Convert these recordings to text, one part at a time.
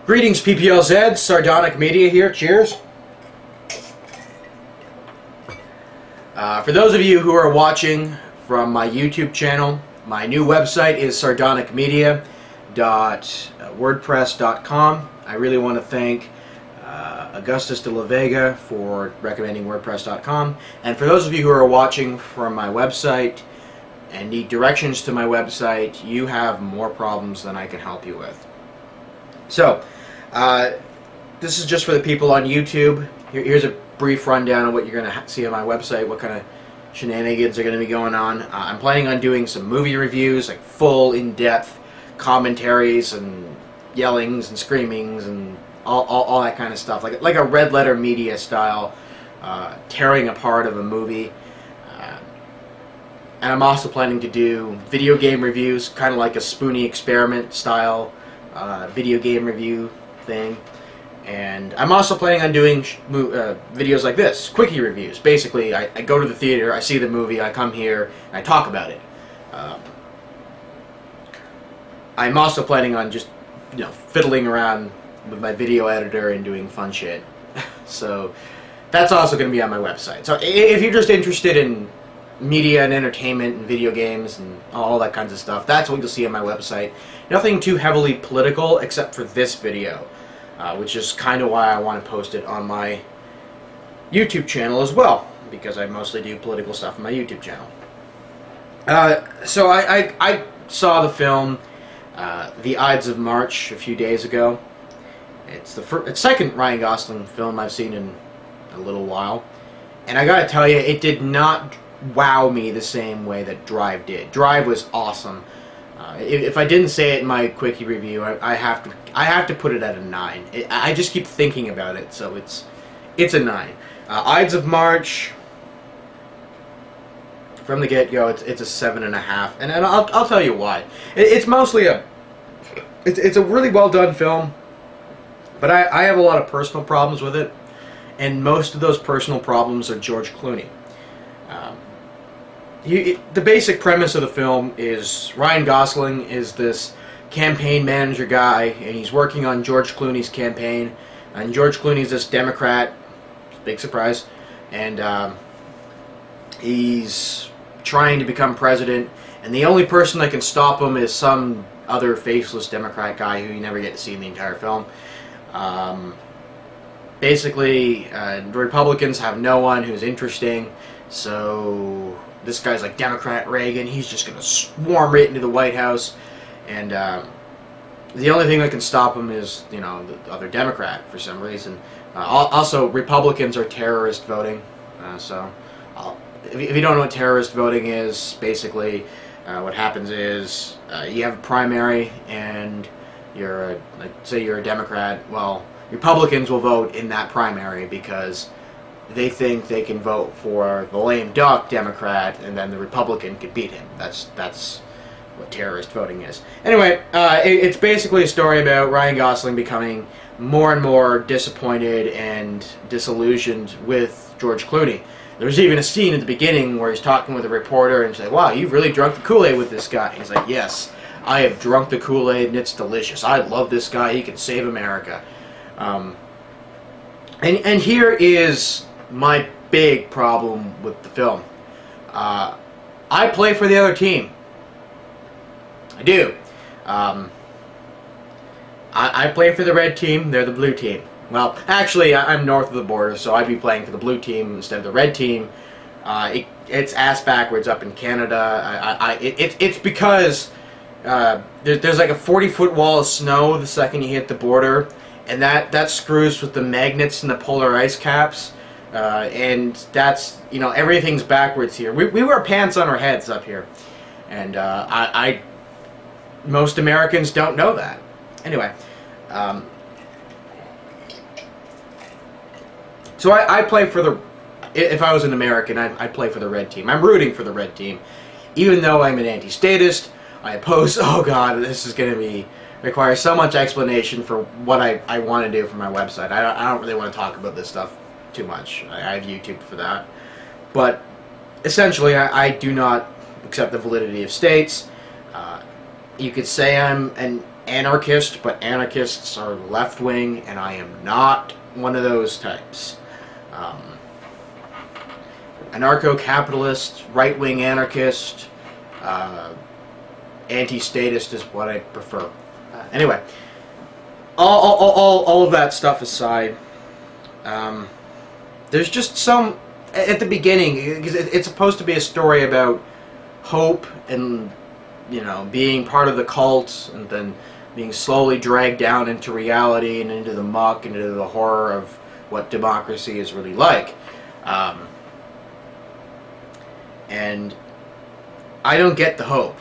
Greetings, PPLZ, Sardonic Media here. Cheers. For those of you who are watching from my YouTube channel, my new website is sardonicmedia.wordpress.com. I really want to thank Augustus de la Vega for recommending WordPress.com. And for those of you who are watching from my website and need directions to my website, you have more problems than I can help you with. So, this is just for the people on YouTube. Here's a brief rundown of what you're going to see on my website, what kind of shenanigans are going to be going on. I'm planning on doing some movie reviews, like full, in-depth commentaries and yellings and screamings and all that kind of stuff, like a red letter media style tearing apart of a movie. And I'm also planning to do video game reviews, kind of like a Spoonie Experiment style video game review thing. And I'm also planning on doing videos like this, quickie reviews. Basically, I go to the theater, I see the movie, I come here, and I talk about it. I'm also planning on just, fiddling around with my video editor and doing fun shit. So that's also going to be on my website. So if you're just interested in media and entertainment and video games and all that kinds of stuff, that's what you'll see on my website. Nothing too heavily political except for this video, which is kind of why I want to post it on my YouTube channel as well, because I mostly do political stuff on my YouTube channel. So I saw the film The Ides of March a few days ago. It's the second Ryan Gosling film I've seen in a little while, and I gotta tell you, it did not wow me the same way that Drive did. Drive was awesome. If I didn't say it in my quickie review, I have to put it at a 9. I just keep thinking about it, so it's a 9. Ides of March, from the get-go, it's a 7.5, and I'll tell you why. It's mostly it's a really well done film, but I have a lot of personal problems with it, and most of those personal problems are George Clooney. The basic premise of the film is Ryan Gosling is this campaign manager guy, and he's working on George Clooney's campaign. And George Clooney's this Democrat, big surprise, and he's trying to become president. And the only person that can stop him is some other faceless Democrat guy who you never get to see in the entire film. Basically, the Republicans have no one who's interesting, so this guy's like Democrat Reagan. He's just going to swarm right into the White House, and the only thing that can stop him is, the other Democrat for some reason. Also, Republicans are terrorist voting. If you don't know what terrorist voting is, basically what happens is you have a primary, and say you're a Democrat. Well, Republicans will vote in that primary because they think they can vote for the lame duck Democrat, and then the Republican could beat him. That's what terrorist voting is. Anyway, it's basically a story about Ryan Gosling becoming more and more disappointed and disillusioned with George Clooney. There's even a scene at the beginning where he's talking with a reporter and says, "Wow, you've really drunk the Kool-Aid with this guy." And he's like, "Yes, I have drunk the Kool-Aid and it's delicious. I love this guy. He can save America." And here is my big problem with the film. I play for the other team. I do. I play for the red team. They're the blue team. Well, actually, I'm north of the border, so I'd be playing for the blue team instead of the red team. It's ass backwards up in Canada. It's because there's like a 40-foot wall of snow the second you hit the border, and that screws with the magnets and the polar ice caps. And that's, everything's backwards here. We wear pants on our heads up here, and most Americans don't know that. Anyway, so I play for the, if I was an American, I'd play for the red team. I'm rooting for the red team, even though I'm an anti-statist. I oppose, oh god, this is going to require so much explanation for what I want to do for my website. I don't really want to talk about this stuff too much. I have YouTube for that. But essentially, I do not accept the validity of states. You could say I'm an anarchist, but anarchists are left-wing, and I am not one of those types. Anarcho-capitalist, right-wing anarchist, anti-statist is what I prefer. Anyway, all of that stuff aside, there's just some, at the beginning, because it's supposed to be a story about hope and, you know, being part of the cult, and then being slowly dragged down into reality and into the muck and into the horror of what democracy is really like. And I don't get the hope.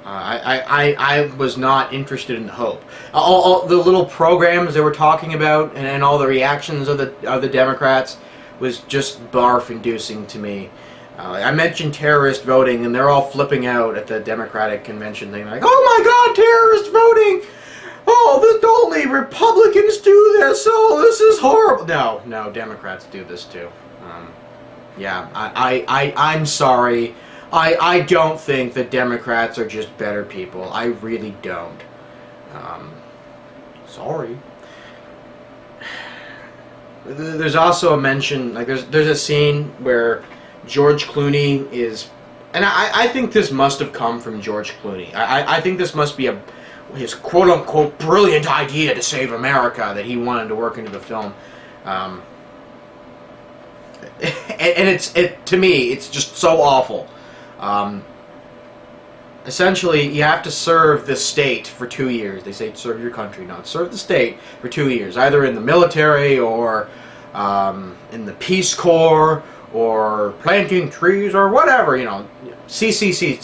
I was not interested in the hope. All the little programs they were talking about, and all the reactions of the Democrats was just barf-inducing to me. I mentioned terrorist voting, and they're all flipping out at the Democratic convention thing, like, "Oh my God, terrorist voting! Oh, only Republicans do this! Oh, this is horrible!" No, Democrats do this too. Yeah, I'm sorry. I don't think that Democrats are just better people. I really don't. Sorry. There's also a mention, like there's a scene where George Clooney is, and I think this must have come from George Clooney. I think this must be his quote-unquote brilliant idea to save America that he wanted to work into the film. And to me, it's just so awful. Essentially, you have to serve the state for 2 years. They say serve your country, not serve the state for 2 years, either in the military or in the Peace Corps or planting trees or whatever, you know, CCC,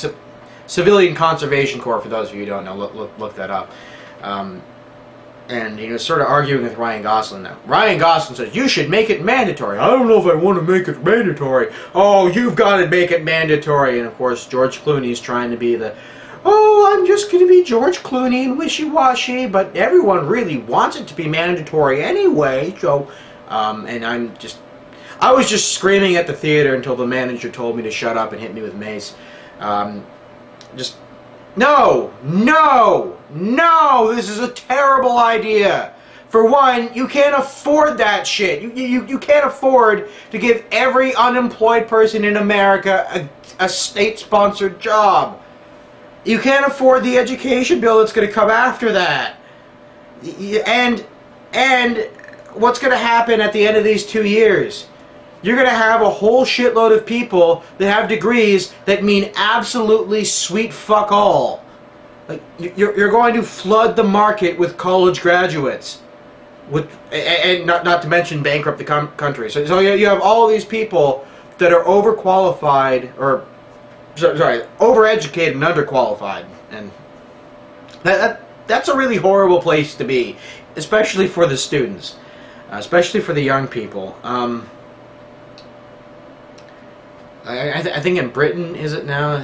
Civilian Conservation Corps, for those of you who don't know, look that up. And he was sort of arguing with Ryan Gosling now. Ryan Gosling says, "You should make it mandatory." "I don't know if I want to make it mandatory." "Oh, you've got to make it mandatory." And of course, George Clooney's trying to be the, "Oh, I'm just going to be George Clooney and wishy-washy," but everyone really wants it to be mandatory anyway, so, and I was just screaming at the theater until the manager told me to shut up and hit me with mace. No! This is a terrible idea. For one, you can't afford that shit. You can't afford to give every unemployed person in America a state-sponsored job. You can't afford the education bill that's going to come after that. And what's going to happen at the end of these 2 years? You're going to have a whole shitload of people that have degrees that mean absolutely sweet fuck all. Like, you're going to flood the market with college graduates, and not to mention bankrupt the country. So you have all these people that are overqualified, or sorry, overeducated and underqualified, and that's a really horrible place to be, especially for the students, especially for the young people. I think in Britain, is it now?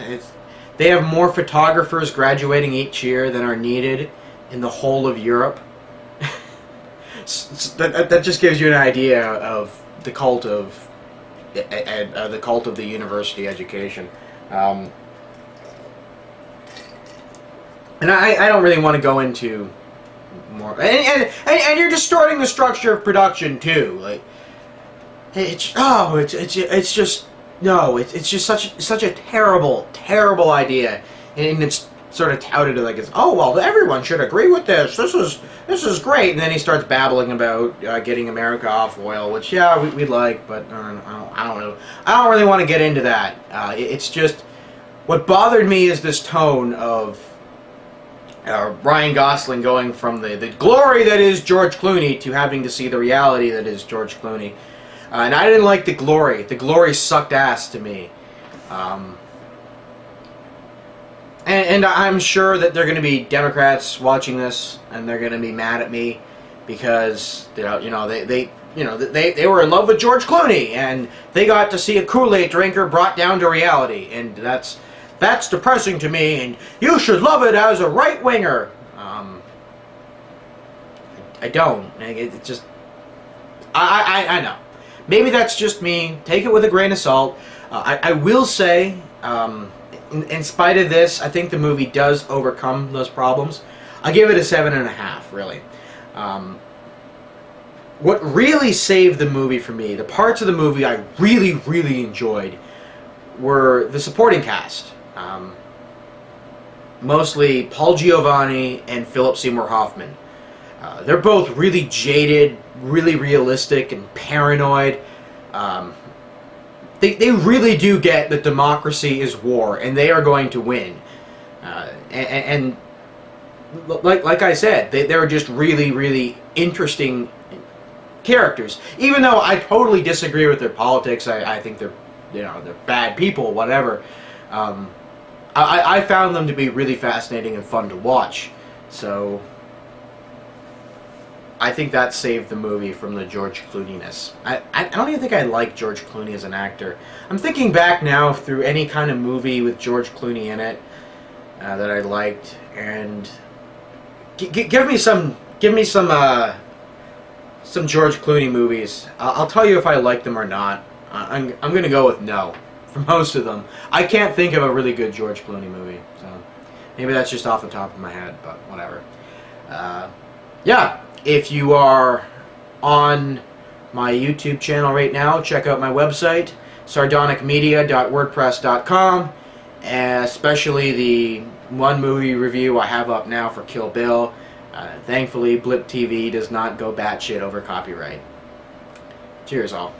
They have more photographers graduating each year than are needed in the whole of Europe. That just gives you an idea of the cult of the university education. And I don't really want to go into more. And you're distorting the structure of production too. Like it's just. No, it's just such a terrible idea, and it's sort of touted like it's, "Oh well, everyone should agree with this. This is great." And then he starts babbling about getting America off oil, which yeah we'd like, but I don't know. I don't really want to get into that. It's just what bothered me is this tone of Ryan Gosling going from the glory that is George Clooney to having to see the reality that is George Clooney. And I didn't like the glory. The glory sucked ass to me. And I'm sure that there are going to be Democrats watching this, and they're going to be mad at me because they were in love with George Clooney, and they got to see a Kool-Aid drinker brought down to reality, and that's depressing to me. And you should love it as a right-winger. I don't. It's just I know. Maybe that's just me. Take it with a grain of salt. I will say, in spite of this, I think the movie does overcome those problems. I give it a 7.5, really. What really saved the movie for me, the parts of the movie I really, really enjoyed, were the supporting cast. Mostly Paul Giovanni and Philip Seymour Hoffman. They're both really jaded, really realistic, and paranoid. They really do get that democracy is war, and they are going to win. And like I said, they're just really, really interesting characters. Even though I totally disagree with their politics, I think they're bad people, whatever. I found them to be really fascinating and fun to watch. So I think that saved the movie from the George Clooney-ness. I don't even think I like George Clooney as an actor. I'm thinking back now through any kind of movie with George Clooney in it that I liked, and give me some George Clooney movies. I'll tell you if I like them or not. I'm going to go with no for most of them. I can't think of a really good George Clooney movie, so maybe that's just off the top of my head, but whatever. Yeah, if you are on my YouTube channel right now, check out my website, sardonicmedia.wordpress.com, especially the one movie review I have up now for Kill Bill. Thankfully, Blip TV does not go batshit over copyright. Cheers, all.